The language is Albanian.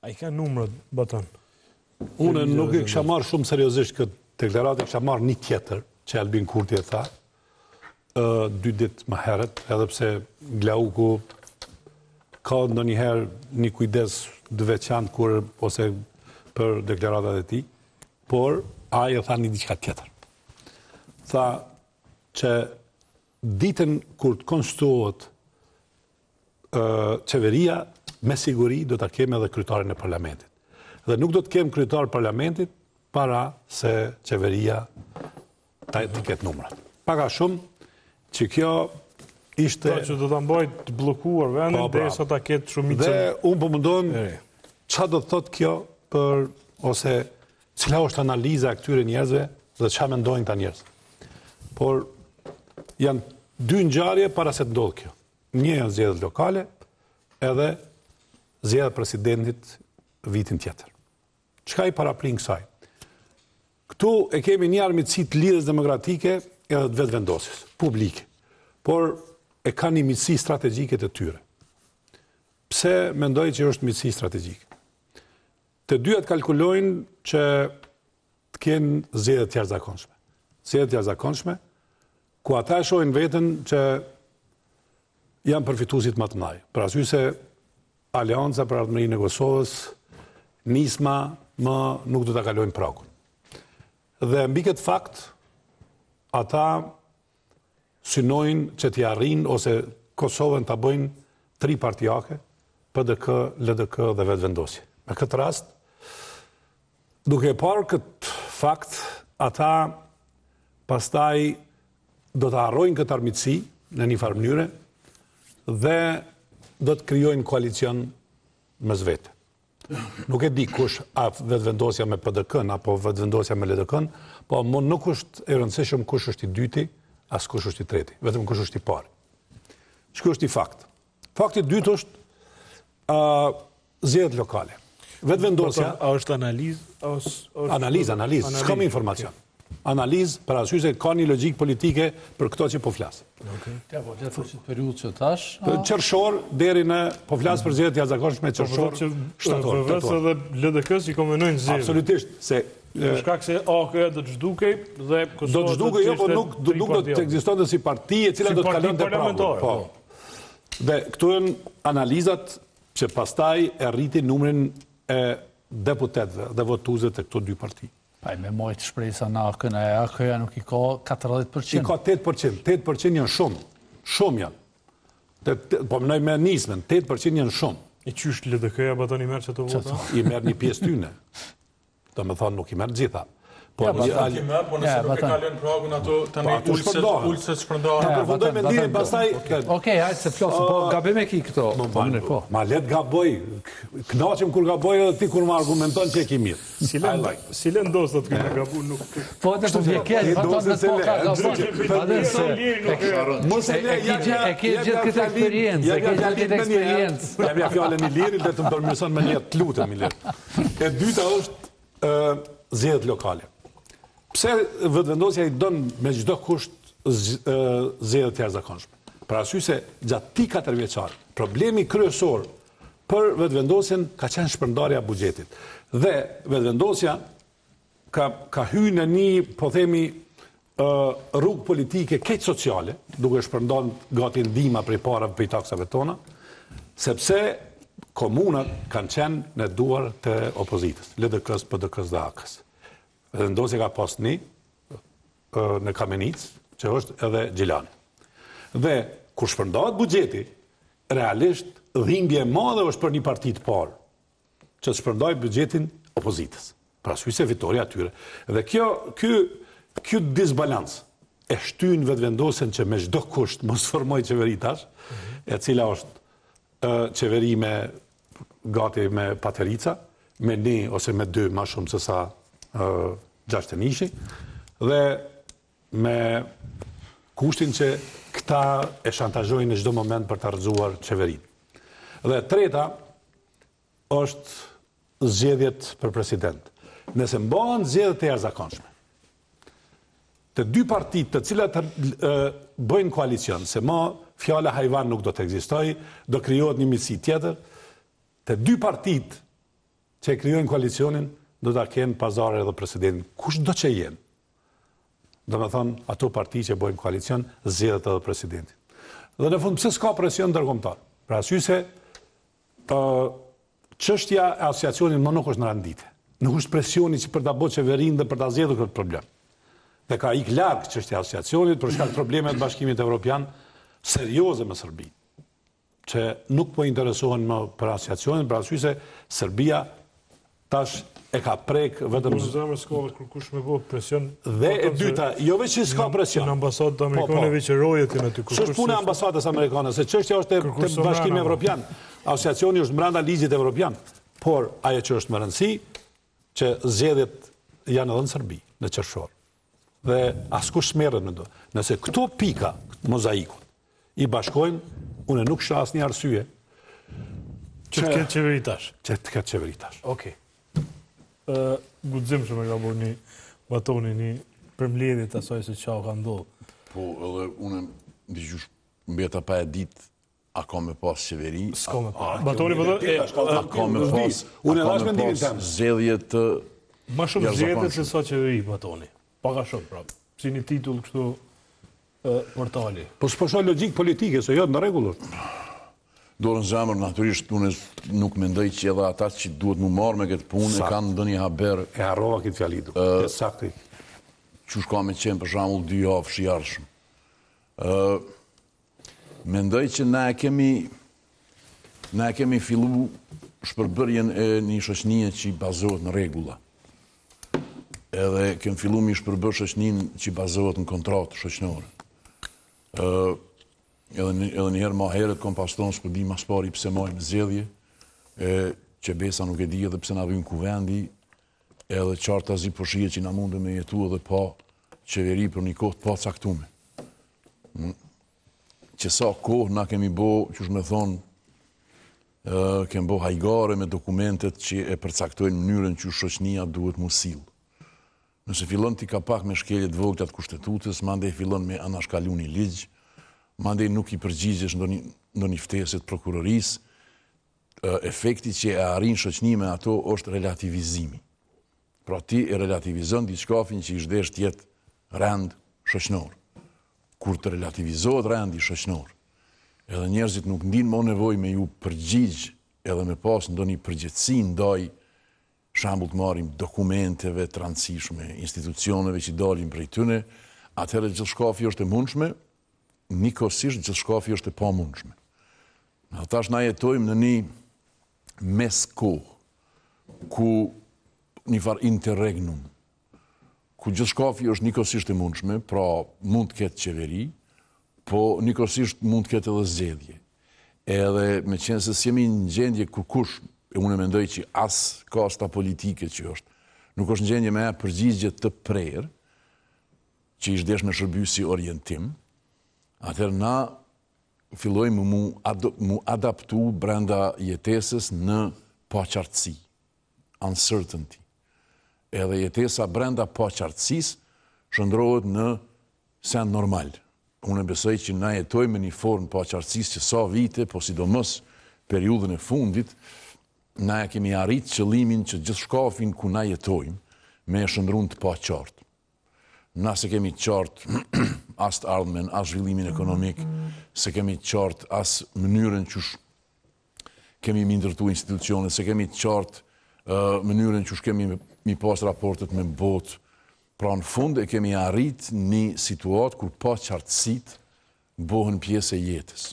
A I ka numrat, Batan? Unë nuk e kisha marrë shumë seriozisht këtë deklaratë, kisha marrë një tjetër, që Albin Kurti e tha, 2 ditë më herët, edhe pse Glauku ka ndonjëherë një kujdes të veçantë ose për deklaratat e tij, por ai e tha një diçka tjetër. Tha që ditën kur të konstituohet qeveria, me siguri do ta kemë edhe kryetarin e parlamentit. Dhe nuk do të kemë kryetar parlamentit para se qeveria të ketë numrat. Paka shumë që kjo ishte... Pra që do të mbajt të blokuar vendin derisa ta ketë shumicën. Dhe unë po mundon çfarë do të thotë kjo për ose cila është analiza e këtyre njerëzve dhe çfarë mendojnë ta njerëz. Por janë 2 ngjarje para se të ndodhë kjo. Një janë zgjedhjet lokale, edhe zgjedhja e presidentit vitin tjetër. Çka I paraplin kësaj? Këtu e kemi një armiqësi të lidhjes demokratike edhe të vetëvendosjes publike, por e kanë një miqësi strategjike të tyre. Pse mendoj që është miqësi strategjike? Të dyat kalkulojnë që të kenë zgjedhje të jashtëzakonshme. Zgjedhje të jashtëzakonshme, ku ata shohin veten që janë përfituesit më të mëdhenj. Për arsye se Aleanca për Ardhmërinë e Kosovës, nisma nuk do ta kalojnë pragun. Dhe mbi këtë fakt, ata synojnë që t'i arrijnë ose Kosovën ta bëjnë tripartijake, PDK, LDK dhe vetëvendosje. Në këtë rast, duke parë këtë fakt, ata pastaj do të harrojnë këtë armiqësi në një farë mënyre dhe do të krijojnë koalicion mes vete. Nuk e di kush vetëvendosja me PDK-n apo vetëvendosja me LDK-n, po nuk është e rëndësishëm kush është I dyti, as kush është I treti, vetëm kush është I pari. Ky është I fakt. Fakti I dytë është zgjedhjet lokale. Vetëvendosja është analizë? Analizë, s'kam informacion. Analizë për arsye se ka një logjikë politike për këto që po flas. Ja, po le të thotë periudhë që tash. Qershor deri në po flas për zgjedhjet jashtëzakonshme qershor, shtator. VVS dhe LDK-s I kombinojnë zgjedhjet. Absolutisht, se për shkak se AK do të zhdukej dhe Kosova do të zhdukej, po nuk do të ekzistonte si parti e cila do të kalonte pragun. Po. Dhe këtu janë analizat që pastaj e rritin numrin e deputetëve dhe votuesve të këto 2 parti. Me mojtë shpresa në AK-n, AK-ja nuk I ka 40%. I ka 8%. 8% janë shumë. Shumë janë. Po mënoj me nismen, 8% janë shumë. I qysh LDK-ja Batan I merr çato vota? I merr një pjesë tyne. Do të thonë nuk I merr gjitha. Po nëse nuk e kalon pragun ato tani ulset shpërndahen. Ta përfundojmë mendimin pastaj. Okej, hajde se flas, po gabim e ki këto. Po. Ma let gaboj. Kënaqem kur gaboj edhe ti kur më argumenton që e ke mirë. Si lën dos atë që gabu nuk. Po atë të vjen keq, paton me po ka gaboj. Mos e le e ke gjithë këtë eksperiencë, Jam ja fjalën I Lirit dhe të më përmirëson me një të lutem I Lir. E dyta është zgjedhjet lokale. Pse vetëvendosja I don me çdo kusht zgjedhjet të jashtëzakonshme? Për arsye se gjatë 4 vjeçar, problemi kryesor për vetëvendosjen ka qenë shpërndarja e buxhetit. Dhe vetëvendosja ka hyrë në një, po themi, rrugë politike keq sociale, duke shpërndarë gati ndihma prej parave prej taksave tona, sepse komunat kanë qenë në duar të opozitës, LDK-s, PDK-s dhe AK-s. Vetëvendosja ka pas në Kamenic, që është edhe Gjilani. Dhe kur shpërndahet buxheti, realisht dhimbje e madhe është për një parti të parë, që të shpërndajë buxhetin opozitës. Pra arsye se fitoria atyre. Dhe ky disbalans e shtyn vetëvendosjen që me çdo kusht mos formoj qeveri tash, e cila është qeveri me gati me Paterica, me 1 ose me 2 më shumë se sa Gjashtënishi, dhe me kushtin që këta e shantazhojnë në çdo moment për të rrëzuar qeverinë. Dhe treta është zgjedhjet për president. Nëse mbahen zgjedhjet e jashtëzakonshme, të 2 partitë të cilat bëjnë koalicion, se më fjala hajvan nuk do të ekzistojë, do krijohet një miqësi tjetër, të 2 partitë që e krijojnë koalicionin, do ta kenë pazare edhe presidentin. Kush do që jenë? Do me thonë, ato parti që bojnë koalicion, zgjedhet edhe presidentin. Dhe në fund, pse s'ka presion ndërkombëtar? Pra arsye se çështja e asociacionit më nuk është në randite. Nuk është presioni që për ta bërë qeverinë dhe për ta zgjedhur këtë problem. Dhe ka ik larg çështja e asociacionit për shkak të problemeve të Bashkimit Evropian serioze me Serbinë, që nuk po interesohen më për asociacionin, për arsye se Serbia tash e ka prek vetëm Zemër s'ka kërkush me bëu presion. Dhe e dyta, jo veç që s'ka presion. Në ambasadët amerikane që rojetin aty kërkush. S'është puna e ambasadës amerikane, se çështja është te Bashkimi Evropian. Asociacioni është brenda ligjit evropian, por ajo që është më rëndësi që zgjedhjet janë edhe në Serbi, në qershor. Dhe askush s'merret me do. Nëse këto pika, mozaikut, i bashkojnë, unë nuk shoh asnjë arsye që të ketë qeveritash. Që të ketë qeveritash. Okej. Guxim që me ka bërë një batoni, një përmbledhje asaj se çfarë ka ndodhur. Po, edhe unë dëgjosh mbeta pa e ditë a ka me pas qeveri. S'ka me pas. Batoni po a ka me pas. Unë e lash mendimin tëm. Zgjedhje të më shumë zgjedhje se sa qeveri batoni. Paka shumë prapë. Si një titull kështu portali. Po s'po shoh logjik politike, se jo në rregull. Dorën zemër, natyrisht, unë nuk mendoj që edhe ata që duhet mu marrë me këtë punë e kanë ndonjë haber. E harrova këtë fjalitur. Saktë. Qysh ka me qenë për shembull 2 javë fshijarshëm. Mendoj që na e kemi fillu shpërbërjen e një shoqënie që bazohet në rregulla. Edhe kemi fillu me shpërbër shoqëninë që bazohet në kontratë shoqënore. Edhe njëherë ma herët kom pas tonë s'po di mas pari pse majmë zgjedhje, që besa nuk e di edhe pse na vyn kuvendi, edhe qarta zi po shihet që na mundë me jetu edhe pa qeveri për një kohë pa caktume. Që sa kohë na kemi bo, qysh me thonë, kemi bo hajgare me dokumentet që e përcaktojnë mënyrën që shoqënia duhet mu sill. Nëse fillon ti ka pak me shkeljet vogla të kushtetutës, mandej fillon me anashkalu një ligj, mandej nuk i përgjigjesh ndonjë ftesë të prokurorisë, efekti që e arrin shoqënia me ato është relativizimi. Pra ti e relativizon diçkafin që i shdesh të jetë rend shoqënor. Kur të relativizohet rendi shoqënor, edhe njerëzit nuk ndinë më nevojë me ju përgjigj edhe me pas ndonjë përgjegjësi ndaj shembull të marrim dokumenteve të rëndësishme, institucioneve që dalin prej tyre, atëherë gjithë shkafi është e mundshme, nikosisht gjithë shkafi është e pamundshme. Tash na jetojmë në një mes kohë, ku një farë interregnum, ku gjithë shkafi është nikosisht e mundshme, pra mund të ketë qeveri, po nikosisht mund të ketë edhe zgjedhje. Edhe me qenë se s'jemi në gjendje kur kush, e unë mendoj që as kasta politike që është, nuk është në gjendje me përgjigje të prerë, që i shdesh me shërby si orientim, atëherë na fillojmë mu adaptu brenda jetesës në paqartësi, uncertainty. Edhe jetesa brenda paqartësisë shndrohet në send normal. Unë besoj që na jetojmë në një formë paqartësisë që sa vite, po sidomos periudhën e fundit, na e kemi arrit qëllimin që gjithë shkafin ku na jetojmë me e shndrun të paqartë. Na se kemi qartë as të ardhmen, as zhvillimin ekonomik, se kemi qartë as mënyrën që kemi mi ndërtu institucionet, se kemi qartë mënyrën që kemi mi pas raportet me botë. Pra në fund e kemi arrit një situatë kur paqartësitë bëhen pjesë e jetës.